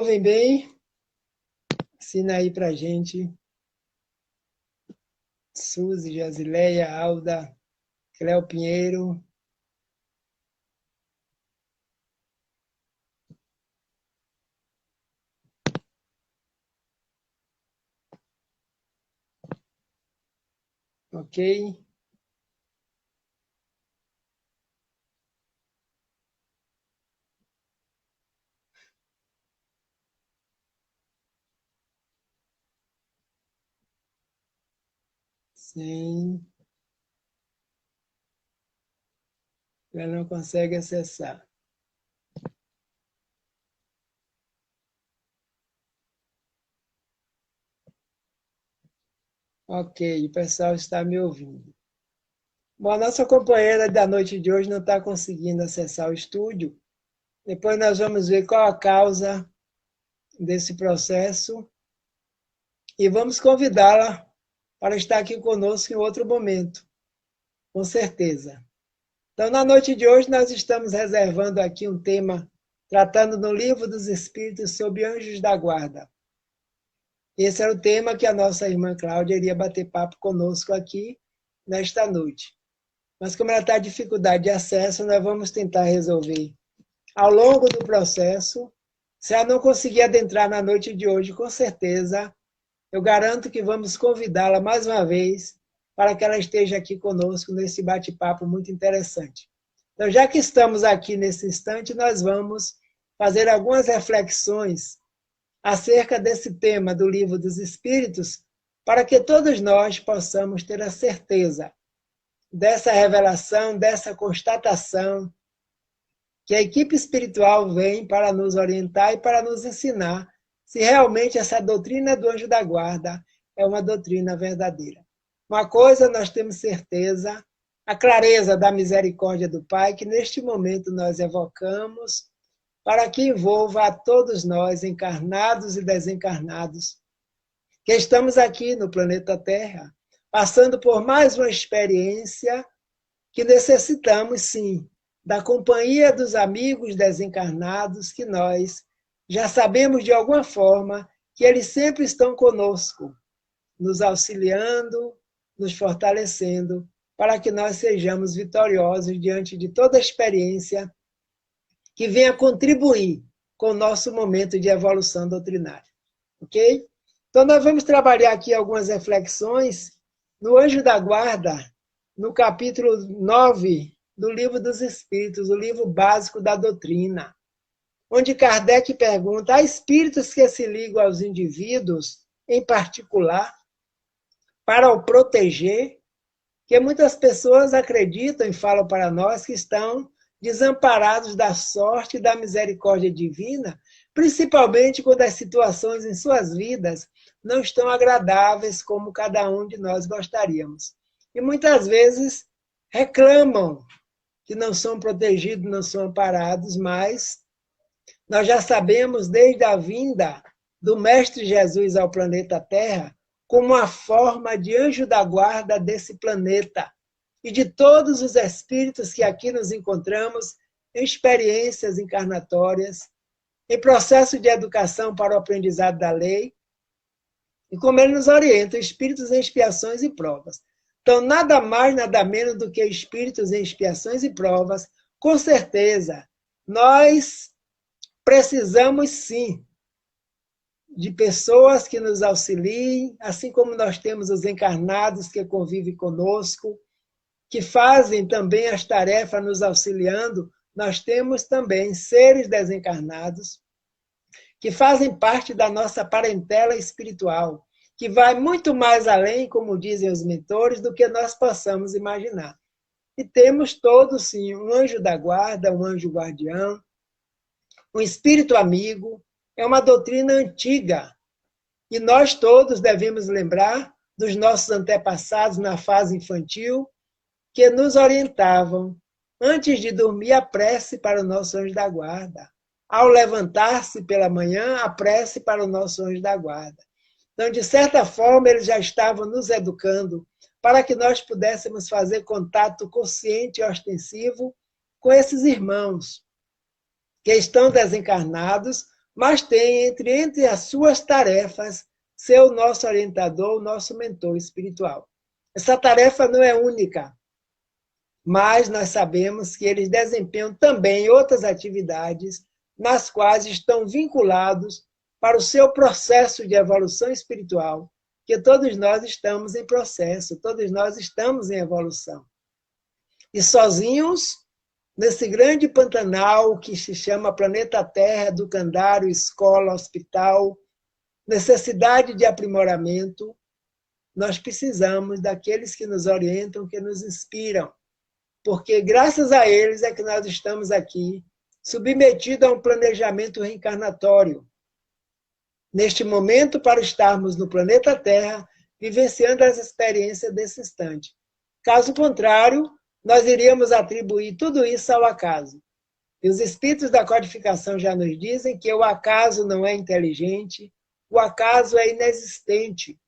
Ouvem bem? Assina aí pra gente. Suzy, Jasileia, Alda, Cléo Pinheiro. Ok? Sim. Ela não consegue acessar. Ok, o pessoal está me ouvindo. Bom, a nossa companheira da noite de hoje não está conseguindo acessar o estúdio. Depois nós vamos ver qual a causa desse processo e vamos convidá-la para estar aqui conosco em outro momento, com certeza. Então, na noite de hoje, nós estamos reservando aqui um tema tratando no Livro dos Espíritos sobre anjos da guarda. Esse era o tema que a nossa irmã Cláudia iria bater papo conosco aqui nesta noite. Mas como ela está em dificuldade de acesso, nós vamos tentar resolver ao longo do processo. Se ela não conseguir adentrar na noite de hoje, com certeza, eu garanto que vamos convidá-la mais uma vez para que ela esteja aqui conosco nesse bate-papo muito interessante. Então, já que estamos aqui nesse instante, nós vamos fazer algumas reflexões acerca desse tema do Livro dos Espíritos, para que todos nós possamos ter a certeza dessa revelação, dessa constatação, que a equipe espiritual vem para nos orientar e para nos ensinar se realmente essa doutrina do anjo da guarda é uma doutrina verdadeira. Uma coisa nós temos certeza, a clareza da misericórdia do Pai, que neste momento nós evocamos, para que envolva a todos nós, encarnados e desencarnados, que estamos aqui no planeta Terra, passando por mais uma experiência que necessitamos, sim, da companhia dos amigos desencarnados, que nós já sabemos de alguma forma que eles sempre estão conosco, nos auxiliando, nos fortalecendo, para que nós sejamos vitoriosos diante de toda a experiência que venha contribuir com o nosso momento de evolução doutrinária. Ok? Então, nós vamos trabalhar aqui algumas reflexões no Anjo da Guarda, no capítulo 9 do Livro dos Espíritos, o livro básico da doutrina, onde Kardec pergunta: há espíritos que se ligam aos indivíduos, em particular, para o proteger? Que muitas pessoas acreditam e falam para nós que estão desamparados da sorte e da misericórdia divina, principalmente quando as situações em suas vidas não estão agradáveis como cada um de nós gostaríamos. E muitas vezes reclamam que não são protegidos, não são amparados, mas nós já sabemos desde a vinda do Mestre Jesus ao planeta Terra como uma forma de anjo da guarda desse planeta e de todos os espíritos que aqui nos encontramos em experiências encarnatórias, em processo de educação para o aprendizado da lei, e como ele nos orienta, espíritos em expiações e provas. Então, nada mais, nada menos do que espíritos em expiações e provas, com certeza, nós precisamos sim de pessoas que nos auxiliem, assim como nós temos os encarnados que convivem conosco, que fazem também as tarefas nos auxiliando, nós temos também seres desencarnados que fazem parte da nossa parentela espiritual, que vai muito mais além, como dizem os mentores, do que nós possamos imaginar. E temos todos, sim, um anjo da guarda, um anjo guardião, um espírito amigo. É uma doutrina antiga, e nós todos devemos lembrar dos nossos antepassados na fase infantil, que nos orientavam, antes de dormir, a prece para o nosso anjo da guarda. Ao levantar-se pela manhã, a prece para o nosso anjo da guarda. Então, de certa forma, eles já estavam nos educando para que nós pudéssemos fazer contato consciente e ostensivo com esses irmãos que estão desencarnados, mas tem entre as suas tarefas ser o nosso orientador, o nosso mentor espiritual. Essa tarefa não é única, mas nós sabemos que eles desempenham também outras atividades nas quais estão vinculados para o seu processo de evolução espiritual, que todos nós estamos em processo, todos nós estamos em evolução. E sozinhos, nesse grande Pantanal que se chama planeta Terra, educandário, escola, hospital, necessidade de aprimoramento, nós precisamos daqueles que nos orientam, que nos inspiram, porque graças a eles é que nós estamos aqui, submetidos a um planejamento reencarnatório. Neste momento, para estarmos no planeta Terra, vivenciando as experiências desse instante. Caso contrário, nós iríamos atribuir tudo isso ao acaso. E os espíritos da codificação já nos dizem que o acaso não é inteligente, o acaso é inexistente,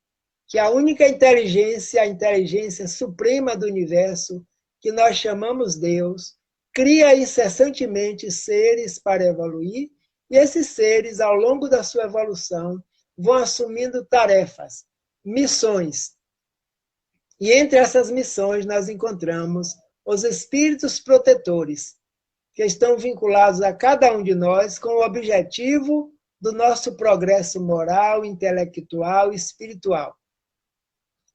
que a única inteligência, a inteligência suprema do universo, que nós chamamos Deus, cria incessantemente seres para evoluir, e esses seres, ao longo da sua evolução, vão assumindo tarefas, missões. E entre essas missões nós encontramos os espíritos protetores, que estão vinculados a cada um de nós com o objetivo do nosso progresso moral, intelectual e espiritual.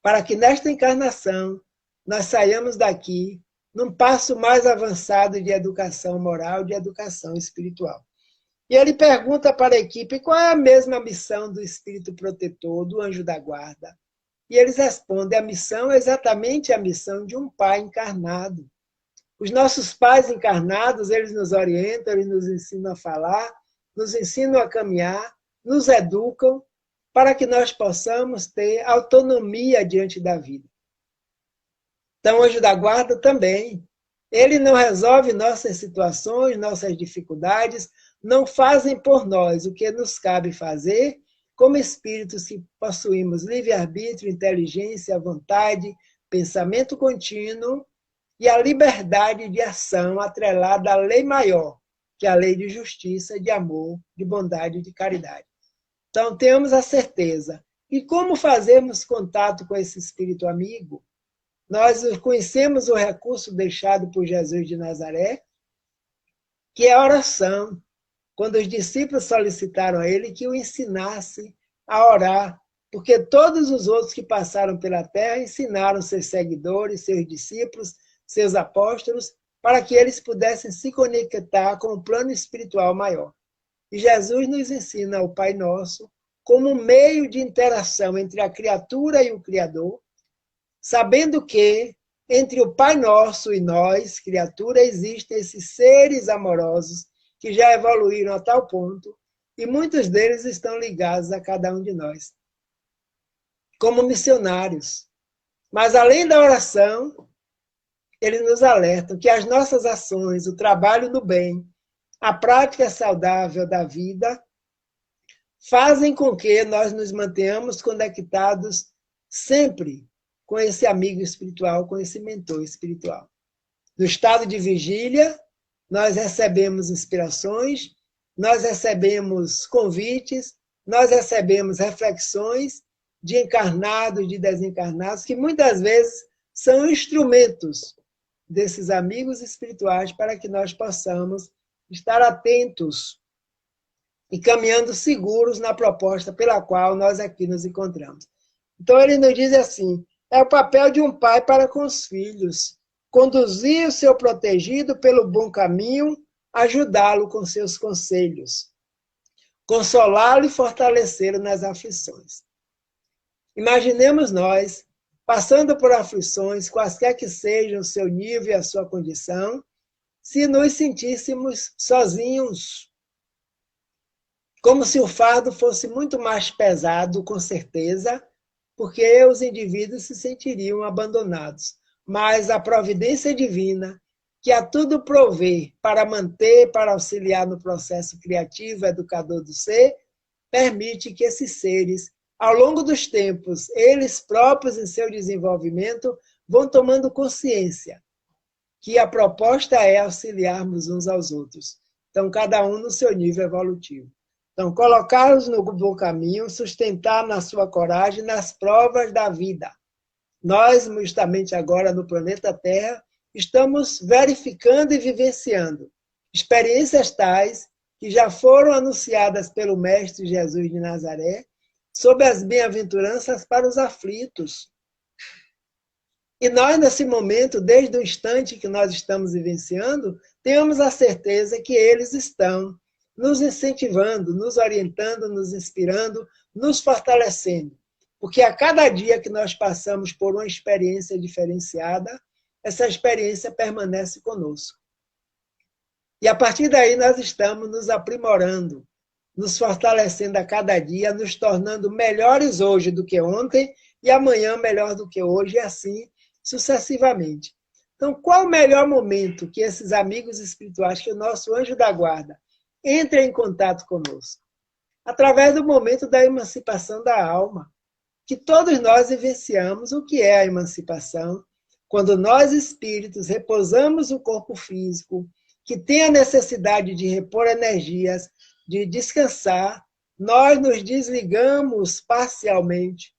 Para que nesta encarnação nós saiamos daqui num passo mais avançado de educação moral, de educação espiritual. E ele pergunta para a equipe qual é a mesma missão do espírito protetor, do anjo da guarda. E eles respondem, a missão é exatamente a missão de um pai encarnado. Os nossos pais encarnados, eles nos orientam, eles nos ensinam a falar, nos ensinam a caminhar, nos educam, para que nós possamos ter autonomia diante da vida. Então, o anjo da guarda também. Ele não resolve nossas situações, nossas dificuldades, não fazem por nós o que nos cabe fazer, como espíritos que possuímos livre-arbítrio, inteligência, vontade, pensamento contínuo e a liberdade de ação atrelada à lei maior, que é a lei de justiça, de amor, de bondade e de caridade. Então, temos a certeza. E como fazermos contato com esse espírito amigo? Nós conhecemos o recurso deixado por Jesus de Nazaré, que é a oração. Quando os discípulos solicitaram a ele que o ensinasse a orar, porque todos os outros que passaram pela terra ensinaram seus seguidores, seus discípulos, seus apóstolos, para que eles pudessem se conectar com o plano espiritual maior. E Jesus nos ensina o Pai Nosso como um meio de interação entre a criatura e o Criador, sabendo que entre o Pai Nosso e nós, criatura, existem esses seres amorosos que já evoluíram a tal ponto, e muitos deles estão ligados a cada um de nós, como missionários. Mas, além da oração, eles nos alertam que as nossas ações, o trabalho no bem, a prática saudável da vida, fazem com que nós nos mantenhamos conectados sempre com esse amigo espiritual, com esse mentor espiritual. No estado de vigília, nós recebemos inspirações, nós recebemos convites, nós recebemos reflexões de encarnados, de desencarnados, que muitas vezes são instrumentos desses amigos espirituais para que nós possamos estar atentos e caminhando seguros na proposta pela qual nós aqui nos encontramos. Então, ele nos diz assim, é o papel de um pai para com os filhos, conduzir o seu protegido pelo bom caminho, ajudá-lo com seus conselhos, consolá-lo e fortalecê-lo nas aflições. Imaginemos nós, passando por aflições, quaisquer que sejam o seu nível e a sua condição, se nos sentíssemos sozinhos, como se o fardo fosse muito mais pesado, com certeza, porque os indivíduos se sentiriam abandonados. Mas a providência divina, que a tudo provê para manter, para auxiliar no processo criativo, educador do ser, permite que esses seres, ao longo dos tempos, eles próprios em seu desenvolvimento, vão tomando consciência que a proposta é auxiliarmos uns aos outros. Então, cada um no seu nível evolutivo. Então, colocá-los no bom caminho, sustentar na sua coragem nas provas da vida. Nós, justamente agora no planeta Terra, estamos verificando e vivenciando experiências tais que já foram anunciadas pelo Mestre Jesus de Nazaré sobre as bem-aventuranças para os aflitos. E nós, nesse momento, desde o instante que nós estamos vivenciando, temos a certeza que eles estão nos incentivando, nos orientando, nos inspirando, nos fortalecendo. Porque a cada dia que nós passamos por uma experiência diferenciada, essa experiência permanece conosco. E a partir daí nós estamos nos aprimorando, nos fortalecendo a cada dia, nos tornando melhores hoje do que ontem e amanhã melhor do que hoje, e assim sucessivamente. Então, qual o melhor momento que esses amigos espirituais, que o nosso anjo da guarda, entre em contato conosco? Através do momento da emancipação da alma, que todos nós vivenciamos o que é a emancipação, quando nós, espíritos, repousamos o corpo físico, que tem a necessidade de repor energias, de descansar, nós nos desligamos parcialmente,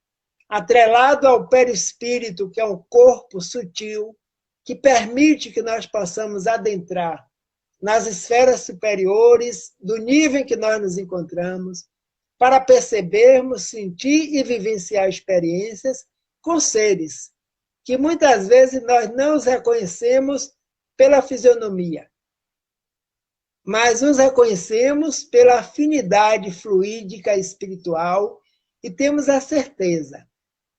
atrelado ao perispírito, que é um corpo sutil, que permite que nós possamos adentrar nas esferas superiores do nível em que nós nos encontramos, para percebermos, sentir e vivenciar experiências com seres que muitas vezes nós não os reconhecemos pela fisionomia, mas os reconhecemos pela afinidade fluídica espiritual e temos a certeza,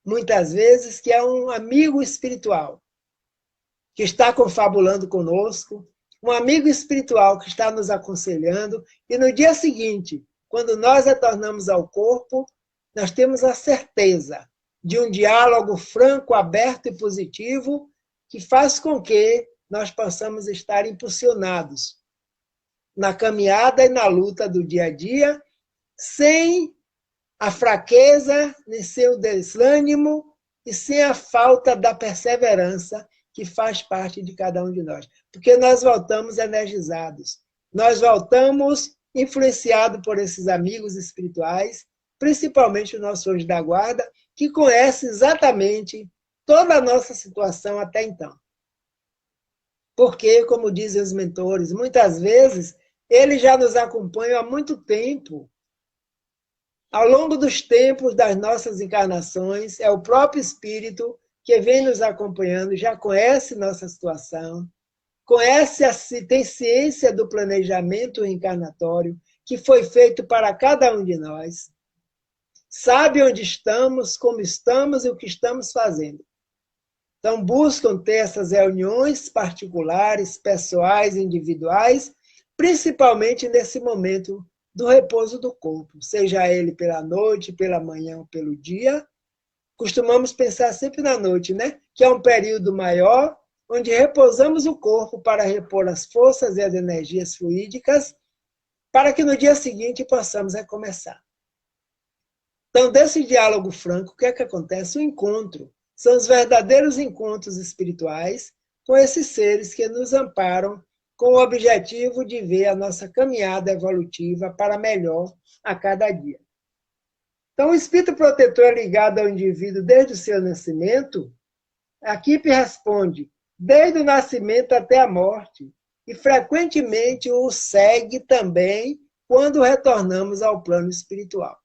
muitas vezes, que é um amigo espiritual que está confabulando conosco, um amigo espiritual que está nos aconselhando, e no dia seguinte, quando nós retornamos ao corpo, nós temos a certeza de um diálogo franco, aberto e positivo que faz com que nós possamos estar impulsionados na caminhada e na luta do dia a dia, sem a fraqueza, nem sem o desânimo e sem a falta da perseverança que faz parte de cada um de nós. Porque nós voltamos energizados, nós voltamos influenciados por esses amigos espirituais, principalmente o nosso anjo da guarda, que conhece exatamente toda a nossa situação até então. Porque, como dizem os mentores, muitas vezes eles já nos acompanham há muito tempo. Ao longo dos tempos das nossas encarnações, é o próprio Espírito que vem nos acompanhando, já conhece nossa situação, tem ciência do planejamento reencarnatório que foi feito para cada um de nós, sabe onde estamos, como estamos e o que estamos fazendo. Então, buscam ter essas reuniões particulares, pessoais, individuais, principalmente nesse momento do repouso do corpo, seja ele pela noite, pela manhã ou pelo dia. Costumamos pensar sempre na noite, né? Que é um período maior, onde repousamos o corpo para repor as forças e as energias fluídicas, para que no dia seguinte possamos recomeçar. Então, desse diálogo franco, o que é que acontece? O encontro. São os verdadeiros encontros espirituais com esses seres que nos amparam com o objetivo de ver a nossa caminhada evolutiva para melhor a cada dia. Então, o espírito protetor é ligado ao indivíduo desde o seu nascimento. A equipe responde desde o nascimento até a morte e frequentemente o segue também quando retornamos ao plano espiritual.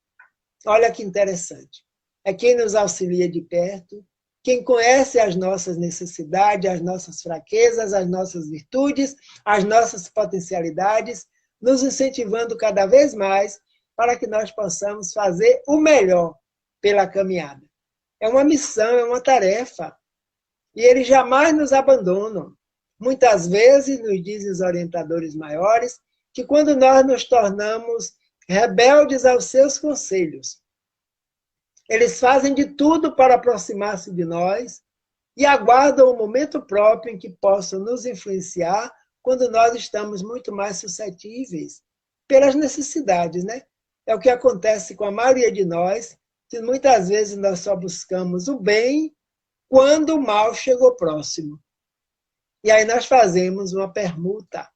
Olha que interessante. É quem nos auxilia de perto, quem conhece as nossas necessidades, as nossas fraquezas, as nossas virtudes, as nossas potencialidades, nos incentivando cada vez mais para que nós possamos fazer o melhor pela caminhada. É uma missão, é uma tarefa. E eles jamais nos abandonam. Muitas vezes nos dizem os orientadores maiores que quando nós nos tornamos rebeldes aos seus conselhos, eles fazem de tudo para aproximar-se de nós e aguardam o momento próprio em que possam nos influenciar quando nós estamos muito mais suscetíveis pelas necessidades, né? É o que acontece com a maioria de nós, que muitas vezes nós só buscamos o bem quando o mal chegou próximo. E aí nós fazemos uma permuta.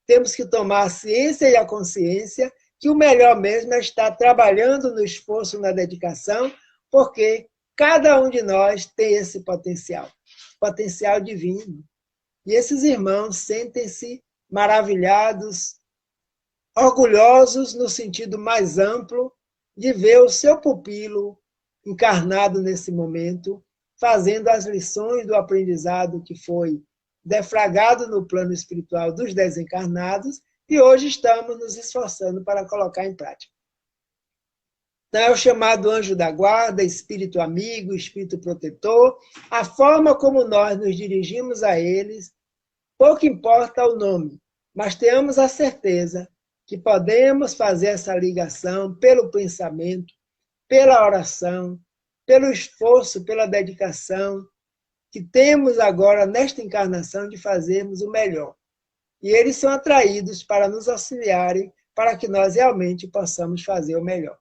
Temos que tomar a ciência e a consciência que o melhor mesmo é estar trabalhando no esforço, na dedicação, porque cada um de nós tem esse potencial divino. E esses irmãos sentem-se maravilhados, orgulhosos no sentido mais amplo de ver o seu pupilo encarnado nesse momento, fazendo as lições do aprendizado que foi defragado no plano espiritual dos desencarnados, e hoje estamos nos esforçando para colocar em prática. Então, é o chamado anjo da guarda, espírito amigo, espírito protetor. A forma como nós nos dirigimos a eles, pouco importa o nome, mas tenhamos a certeza que podemos fazer essa ligação pelo pensamento, pela oração, pelo esforço, pela dedicação, que temos agora nesta encarnação de fazermos o melhor. E eles são atraídos para nos auxiliarem, para que nós realmente possamos fazer o melhor.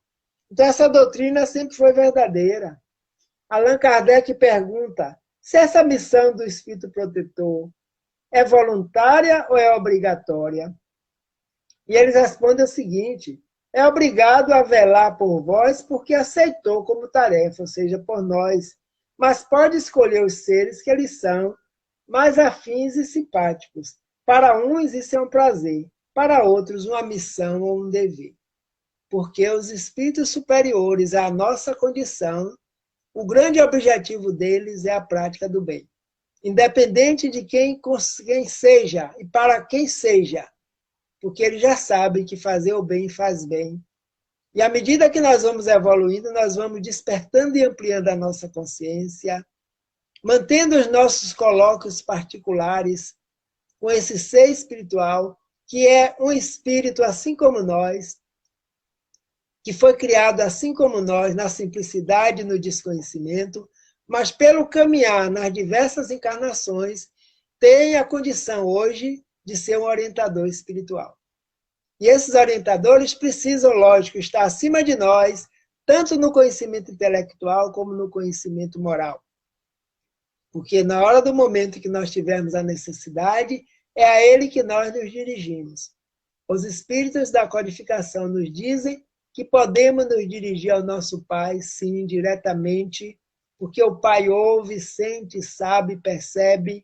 Então, essa doutrina sempre foi verdadeira. Allan Kardec pergunta se essa missão do Espírito Protetor é voluntária ou é obrigatória? E eles respondem o seguinte: é obrigado a velar por vós porque aceitou como tarefa, ou seja, por nós, mas pode escolher os seres que eles são mais afins e simpáticos. Para uns isso é um prazer, para outros uma missão ou um dever. Porque os espíritos superiores à nossa condição, o grande objetivo deles é a prática do bem. Independente de quem seja e para quem seja, porque eles já sabem que fazer o bem faz bem. E à medida que nós vamos evoluindo, nós vamos despertando e ampliando a nossa consciência, mantendo os nossos colóquios particulares com esse ser espiritual, que é um espírito assim como nós, que foi criado assim como nós, na simplicidade e no desconhecimento, mas pelo caminhar nas diversas encarnações, tem a condição hoje de ser um orientador espiritual. E esses orientadores precisam, lógico, estar acima de nós, tanto no conhecimento intelectual como no conhecimento moral. Porque na hora do momento que nós tivermos a necessidade, é a ele que nós nos dirigimos. Os espíritos da codificação nos dizem que podemos nos dirigir ao nosso Pai, sim, diretamente, porque o Pai ouve, sente, sabe, percebe,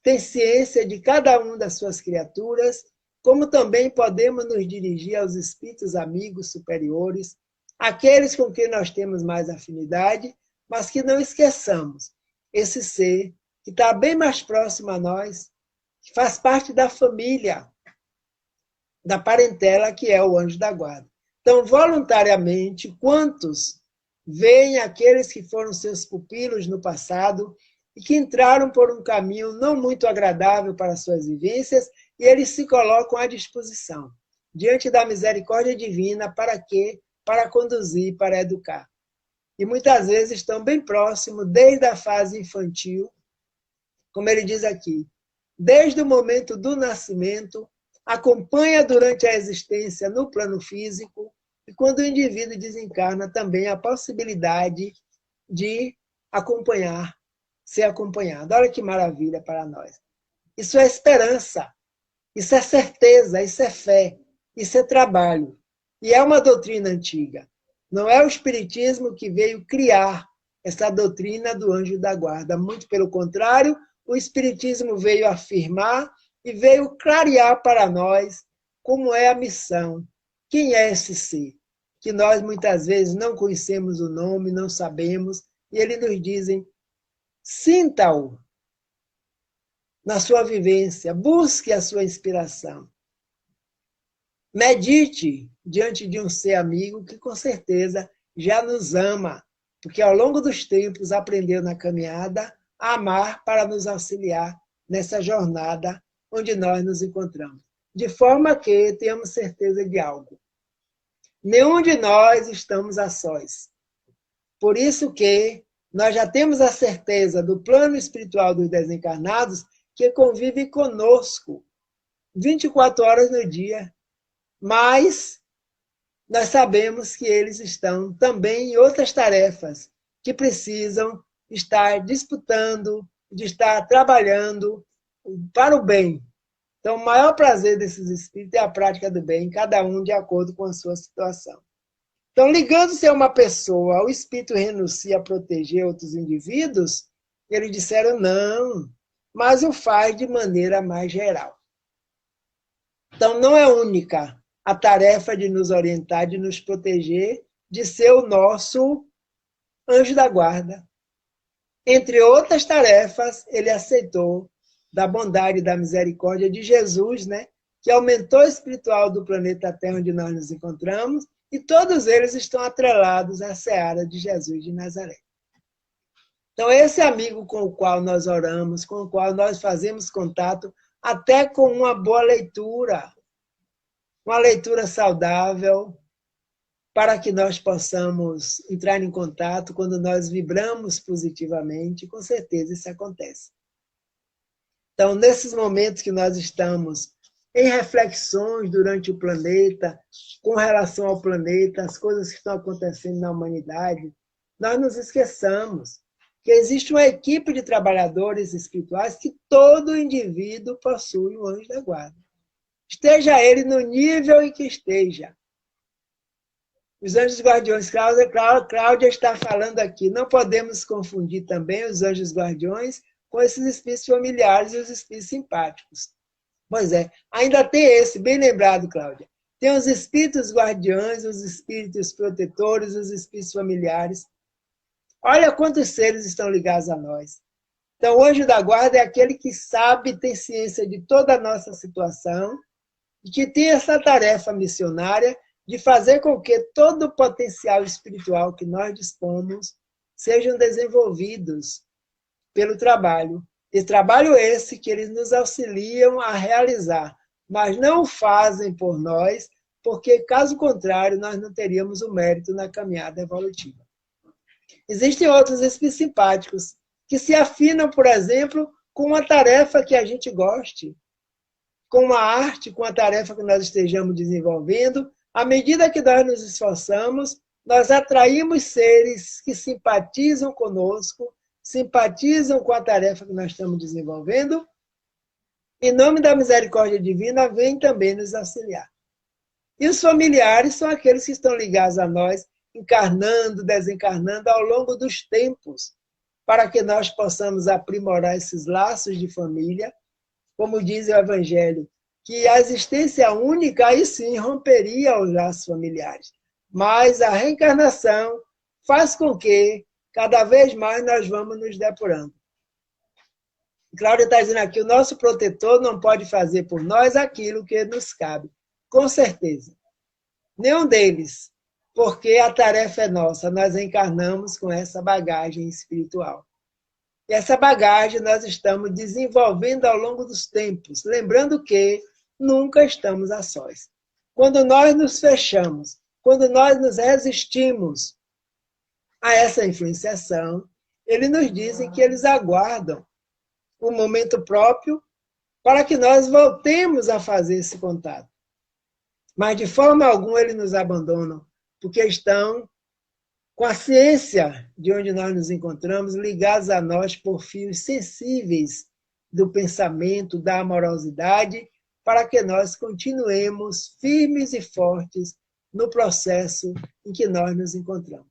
tem ciência de cada uma das suas criaturas, como também podemos nos dirigir aos espíritos amigos superiores, aqueles com quem nós temos mais afinidade, mas que não esqueçamos esse ser que está bem mais próximo a nós, que faz parte da família, da parentela, que é o anjo da guarda. Então, voluntariamente, quantos veem aqueles que foram seus pupilos no passado e que entraram por um caminho não muito agradável para suas vivências, e eles se colocam à disposição, diante da misericórdia divina, para quê? Para conduzir, para educar. E muitas vezes estão bem próximos, desde a fase infantil, como ele diz aqui, desde o momento do nascimento, acompanha durante a existência no plano físico, e quando o indivíduo desencarna, também a possibilidade de acompanhar, ser acompanhado. Olha que maravilha para nós. Isso é esperança, isso é certeza, isso é fé, isso é trabalho. E é uma doutrina antiga. Não é o Espiritismo que veio criar essa doutrina do anjo da guarda. Muito pelo contrário, o Espiritismo veio afirmar e veio clarear para nós como é a missão. Quem é esse ser? Que nós muitas vezes não conhecemos o nome, não sabemos, e eles nos dizem: sinta-o na sua vivência, busque a sua inspiração. Medite diante de um ser amigo que com certeza já nos ama, porque ao longo dos tempos aprendeu na caminhada a amar para nos auxiliar nessa jornada onde nós nos encontramos. De forma que tenhamos certeza de algo. Nenhum de nós estamos a sós. Por isso que nós já temos a certeza do plano espiritual dos desencarnados que convive conosco 24 horas no dia. Mas nós sabemos que eles estão também em outras tarefas que precisam estar disputando, de estar trabalhando para o bem. Então, o maior prazer desses espíritos é a prática do bem, cada um de acordo com a sua situação. Então, ligando-se a uma pessoa, o espírito renuncia a proteger outros indivíduos, eles disseram não, mas o faz de maneira mais geral. Então, não é única a tarefa de nos orientar, de nos proteger, de ser o nosso anjo da guarda. Entre outras tarefas, ele aceitou da bondade e da misericórdia de Jesus, né, que é o mentor espiritual do planeta Terra, onde nós nos encontramos, e todos eles estão atrelados à seara de Jesus de Nazaré. Então, esse amigo com o qual nós oramos, com o qual nós fazemos contato, até com uma boa leitura, uma leitura saudável, para que nós possamos entrar em contato quando nós vibramos positivamente, com certeza isso acontece. Então, nesses momentos que nós estamos em reflexões durante o planeta, com relação ao planeta, as coisas que estão acontecendo na humanidade, nós nos esqueçamos que existe uma equipe de trabalhadores espirituais que todo indivíduo possui um anjo da guarda. Esteja ele no nível em que esteja. Os anjos guardiões, Cláudia está falando aqui, não podemos confundir também os anjos guardiões com esses espíritos familiares e os espíritos simpáticos. Pois é, ainda tem esse, bem lembrado, Cláudia. Tem os espíritos guardiões, os espíritos protetores, os espíritos familiares. Olha quantos seres estão ligados a nós. Então, o anjo da guarda é aquele que sabe, tem ciência de toda a nossa situação e que tem essa tarefa missionária de fazer com que todo o potencial espiritual que nós dispomos sejam desenvolvidos pelo trabalho. E trabalho esse que eles nos auxiliam a realizar, mas não o fazem por nós, porque, caso contrário, nós não teríamos o mérito na caminhada evolutiva. Existem outros espíritos simpáticos que se afinam, por exemplo, com uma tarefa que a gente goste, com uma arte, com a tarefa que nós estejamos desenvolvendo. À medida que nós nos esforçamos, nós atraímos seres que simpatizam conosco, simpatizam com a tarefa que nós estamos desenvolvendo, em nome da misericórdia divina, vem também nos auxiliar. E os familiares são aqueles que estão ligados a nós, encarnando, desencarnando ao longo dos tempos, para que nós possamos aprimorar esses laços de família, como diz o Evangelho, que a existência única, aí sim, romperia os laços familiares. Mas a reencarnação faz com que, cada vez mais, nós vamos nos depurando. Cláudia está dizendo aqui, o nosso protetor não pode fazer por nós aquilo que nos cabe. Com certeza. Nenhum deles, porque a tarefa é nossa, nós encarnamos com essa bagagem espiritual. E essa bagagem nós estamos desenvolvendo ao longo dos tempos, lembrando que nunca estamos a sós. Quando nós nos fechamos, quando nós nos resistimos a essa influenciação, eles nos dizem que eles aguardam o momento próprio para que nós voltemos a fazer esse contato. Mas de forma alguma eles nos abandonam, porque estão com a ciência de onde nós nos encontramos, ligados a nós por fios sensíveis do pensamento, da amorosidade, para que nós continuemos firmes e fortes no processo em que nós nos encontramos.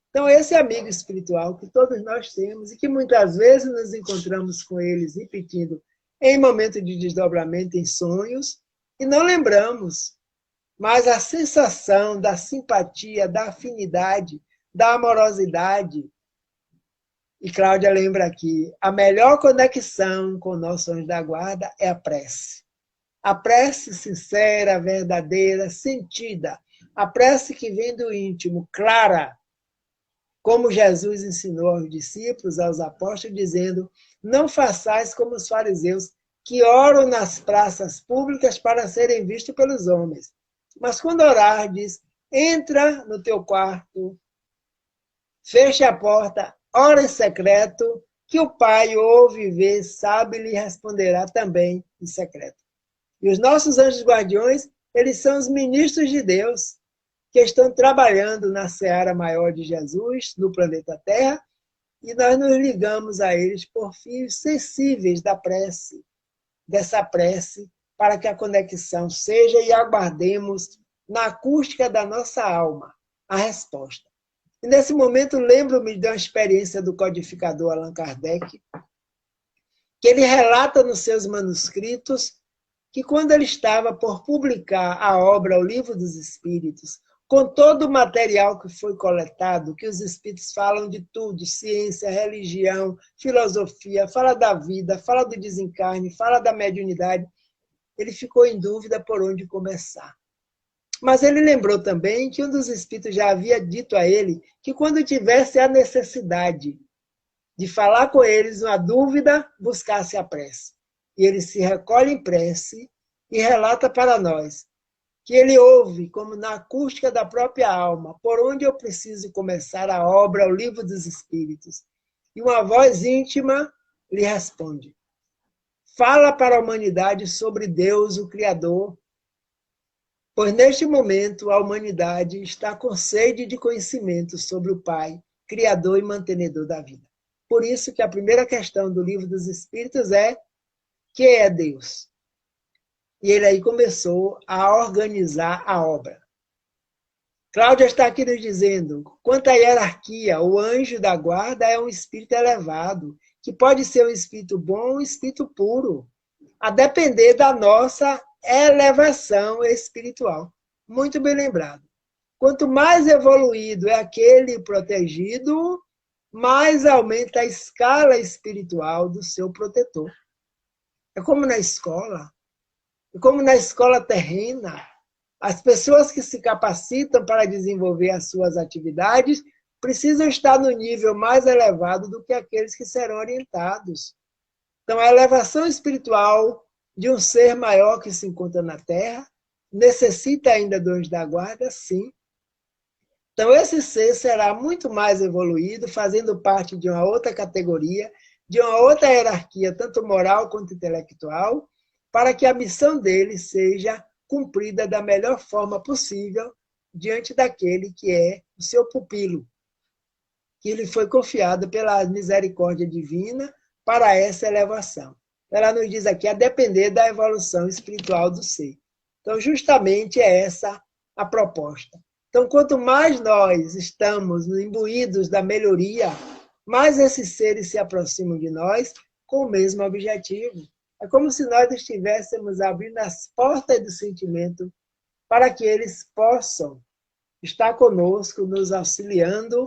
Então, esse amigo espiritual que todos nós temos e que muitas vezes nos encontramos com eles repetindo em momento de desdobramento, em sonhos, e não lembramos, mas a sensação da simpatia, da afinidade, da amorosidade. E Cláudia lembra aqui, a melhor conexão com o nosso anjo da guarda é a prece. A prece sincera, verdadeira, sentida. A prece que vem do íntimo, clara, como Jesus ensinou aos discípulos, aos apóstolos, dizendo, não façais como os fariseus, que oram nas praças públicas para serem vistos pelos homens. Mas quando orardes, entra no teu quarto, fecha a porta, ora em secreto, que o Pai ouve e vê, sabe e lhe responderá também em secreto. E os nossos anjos guardiões, eles são os ministros de Deus, que estão trabalhando na seara maior de Jesus, no planeta Terra, e nós nos ligamos a eles por fios sensíveis da prece, dessa prece para que a conexão seja e aguardemos na acústica da nossa alma a resposta. E nesse momento lembro-me de uma experiência do codificador Allan Kardec, que ele relata nos seus manuscritos que quando ele estava por publicar a obra O Livro dos Espíritos, com todo o material que foi coletado, que os espíritos falam de tudo, ciência, religião, filosofia, fala da vida, fala do desencarne, fala da mediunidade, ele ficou em dúvida por onde começar. Mas ele lembrou também que um dos espíritos já havia dito a ele que quando tivesse a necessidade de falar com eles uma dúvida, buscasse a prece. E ele se recolhe em prece e relata para nós que ele ouve, como na acústica da própria alma, por onde eu preciso começar a obra, o Livro dos Espíritos. E uma voz íntima lhe responde: fala para a humanidade sobre Deus, o Criador, pois neste momento a humanidade está com sede de conhecimento sobre o Pai, Criador e mantenedor da vida. Por isso que a primeira questão do Livro dos Espíritos é: quem é Deus? E ele aí começou a organizar a obra. Cláudia está aqui nos dizendo, quanto à hierarquia, o anjo da guarda é um espírito elevado, que pode ser um espírito bom ou um espírito puro, a depender da nossa elevação espiritual. Muito bem lembrado. Quanto mais evoluído é aquele protegido, mais aumenta a escala espiritual do seu protetor. É como na escola. É como na escola terrena. As pessoas que se capacitam para desenvolver as suas atividades precisam estar no nível mais elevado do que aqueles que serão orientados. Então, a elevação espiritual de um ser maior que se encontra na Terra necessita ainda do anjo da guarda, sim. Então, esse ser será muito mais evoluído, fazendo parte de uma outra categoria, de uma outra hierarquia, tanto moral quanto intelectual, para que a missão dele seja cumprida da melhor forma possível diante daquele que é o seu pupilo, que lhe foi confiado pela misericórdia divina para essa elevação. Ela nos diz aqui, a depender da evolução espiritual do ser. Então, justamente é essa a proposta. Então, quanto mais nós estamos imbuídos da melhoria, mais esses seres se aproximam de nós com o mesmo objetivo. É como se nós estivéssemos abrindo as portas do sentimento para que eles possam estar conosco, nos auxiliando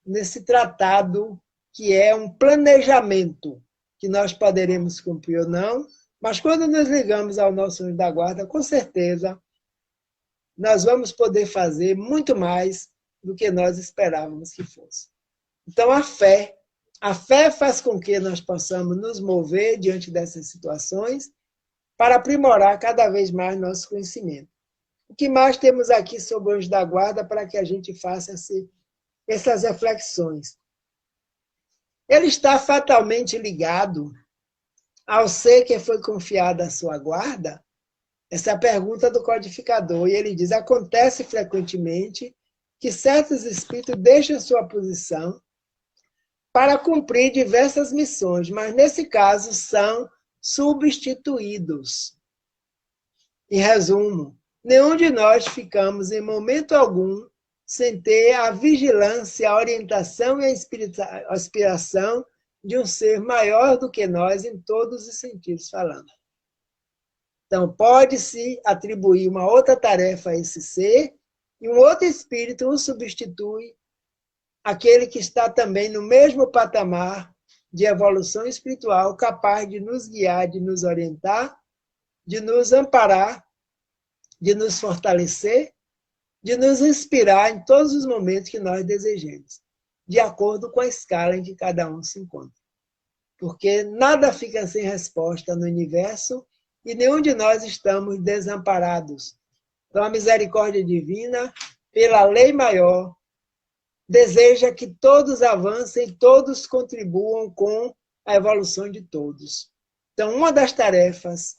nesse tratado que é um planejamento que nós poderemos cumprir ou não, mas quando nos ligamos ao nosso anjo da guarda, com certeza, nós vamos poder fazer muito mais do que nós esperávamos que fosse. Então, a fé faz com que nós possamos nos mover diante dessas situações para aprimorar cada vez mais nosso conhecimento. O que mais temos aqui sobre o anjo da guarda para que a gente faça essas reflexões? Ele está fatalmente ligado ao ser que foi confiado à sua guarda? Essa é a pergunta do codificador. E ele diz, acontece frequentemente que certos espíritos deixam sua posição para cumprir diversas missões, mas nesse caso são substituídos. Em resumo, nenhum de nós ficamos em momento algum sem ter a vigilância, a orientação e a aspiração de um ser maior do que nós em todos os sentidos falando. Então, pode-se atribuir uma outra tarefa a esse ser e um outro espírito o substitui, aquele que está também no mesmo patamar de evolução espiritual, capaz de nos guiar, de nos orientar, de nos amparar, de nos fortalecer, de nos inspirar em todos os momentos que nós desejemos, de acordo com a escala em que cada um se encontra. Porque nada fica sem resposta no universo e nenhum de nós estamos desamparados. Então, a misericórdia divina, pela lei maior, deseja que todos avancem, todos contribuam com a evolução de todos. Então, uma das tarefas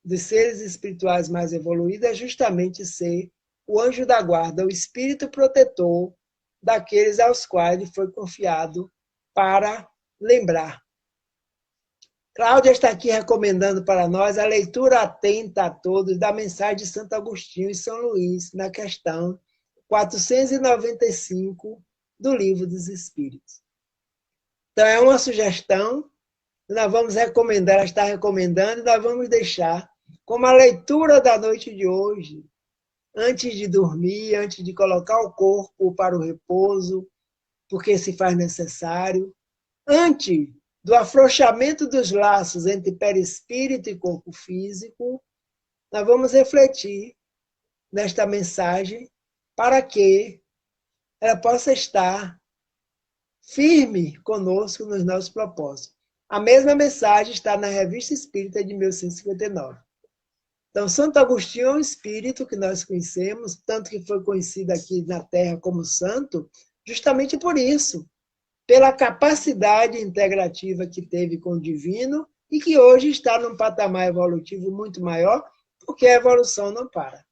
dos seres espirituais mais evoluídos é justamente ser o anjo da guarda, o espírito protetor daqueles aos quais ele foi confiado para lembrar. Cláudia está aqui recomendando para nós a leitura atenta a todos da mensagem de Santo Agostinho e São Luís, na questão 495 do Livro dos Espíritos. Então, é uma sugestão, nós vamos recomendar, ela está recomendando, e nós vamos deixar como a leitura da noite de hoje, antes de dormir, antes de colocar o corpo para o repouso, porque se faz necessário, antes do afrouxamento dos laços entre perispírito e corpo físico, nós vamos refletir nesta mensagem para que ela possa estar firme conosco nos nossos propósitos. A mesma mensagem está na Revista Espírita de 1159. Então, Santo Agostinho é um espírito que nós conhecemos, tanto que foi conhecido aqui na Terra como santo, justamente por isso, pela capacidade integrativa que teve com o divino e que hoje está num patamar evolutivo muito maior, porque a evolução não para.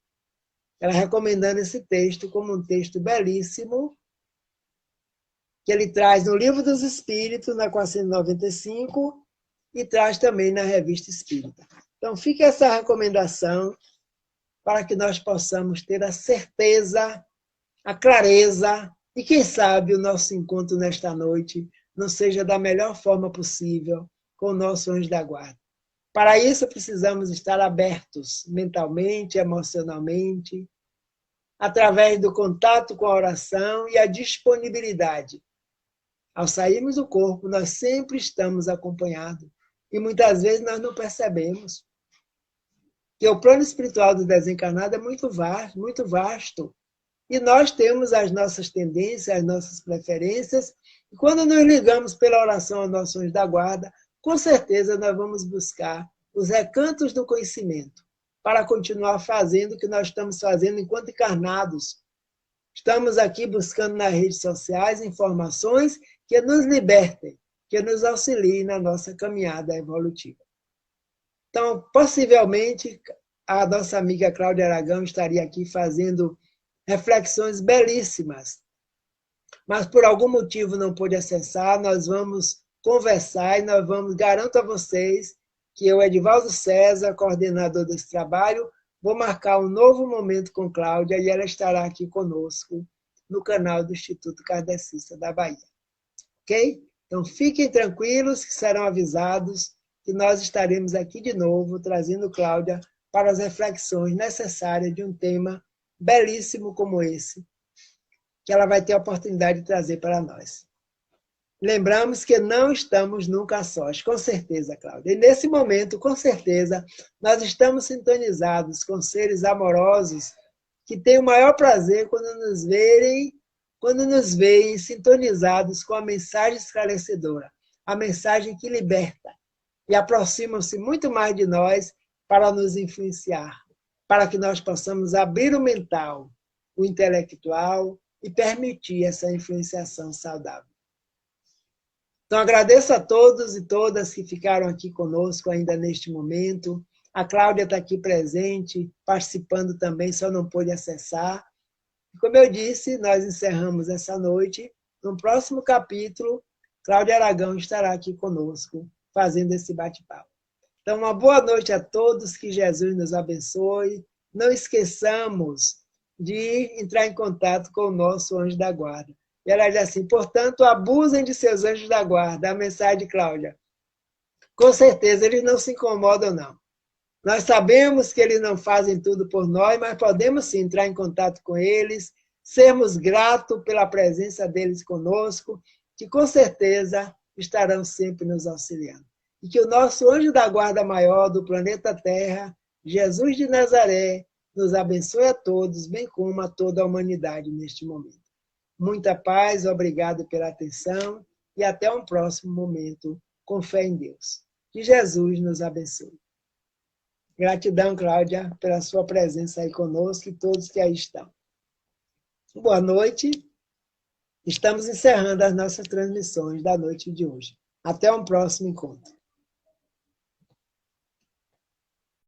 Ela recomendando esse texto como um texto belíssimo, que ele traz no Livro dos Espíritos, na 495, e traz também na Revista Espírita. Então, fica essa recomendação para que nós possamos ter a certeza, a clareza, e quem sabe o nosso encontro nesta noite não seja da melhor forma possível com o nosso anjo da guarda. Para isso, precisamos estar abertos mentalmente, emocionalmente, através do contato com a oração e a disponibilidade. Ao sairmos do corpo, nós sempre estamos acompanhados e muitas vezes nós não percebemos que o plano espiritual do desencarnado é muito vasto. E nós temos as nossas tendências, as nossas preferências, e quando nos ligamos pela oração ao nosso anjo da guarda, com certeza nós vamos buscar os recantos do conhecimento, para continuar fazendo o que nós estamos fazendo enquanto encarnados. Estamos aqui buscando nas redes sociais informações que nos libertem, que nos auxiliem na nossa caminhada evolutiva. Então, possivelmente, a nossa amiga Cláudia Aragão estaria aqui fazendo reflexões belíssimas, mas por algum motivo não pôde acessar, nós vamos conversar e nós vamos, garanto a vocês, que eu, Edivaldo César, coordenador desse trabalho, vou marcar um novo momento com Cláudia e ela estará aqui conosco no canal do Instituto Kardecista da Bahia. Ok? Então fiquem tranquilos que serão avisados que nós estaremos aqui de novo trazendo Cláudia para as reflexões necessárias de um tema belíssimo como esse, que ela vai ter a oportunidade de trazer para nós. Lembramos que não estamos nunca sós, com certeza, Cláudia. E nesse momento, com certeza, nós estamos sintonizados com seres amorosos que têm o maior prazer quando nos veem sintonizados com a mensagem esclarecedora, a mensagem que liberta, e aproximam-se muito mais de nós para nos influenciar, para que nós possamos abrir o mental, o intelectual e permitir essa influenciação saudável. Então, agradeço a todos e todas que ficaram aqui conosco ainda neste momento. A Cláudia está aqui presente, participando também, só não pôde acessar. E, como eu disse, nós encerramos essa noite. No próximo capítulo, Cláudia Aragão estará aqui conosco, fazendo esse bate-papo. Então, uma boa noite a todos, que Jesus nos abençoe. Não esqueçamos de entrar em contato com o nosso anjo da guarda. E ela diz assim, portanto, abusem de seus anjos da guarda. A mensagem de Cláudia. Com certeza, eles não se incomodam, não. Nós sabemos que eles não fazem tudo por nós, mas podemos sim entrar em contato com eles, sermos gratos pela presença deles conosco, que com certeza estarão sempre nos auxiliando. E que o nosso anjo da guarda maior do planeta Terra, Jesus de Nazaré, nos abençoe a todos, bem como a toda a humanidade neste momento. Muita paz, obrigado pela atenção e até um próximo momento, com fé em Deus. Que Jesus nos abençoe. Gratidão, Cláudia, pela sua presença aí conosco e todos que aí estão. Boa noite. Estamos encerrando as nossas transmissões da noite de hoje. Até um próximo encontro.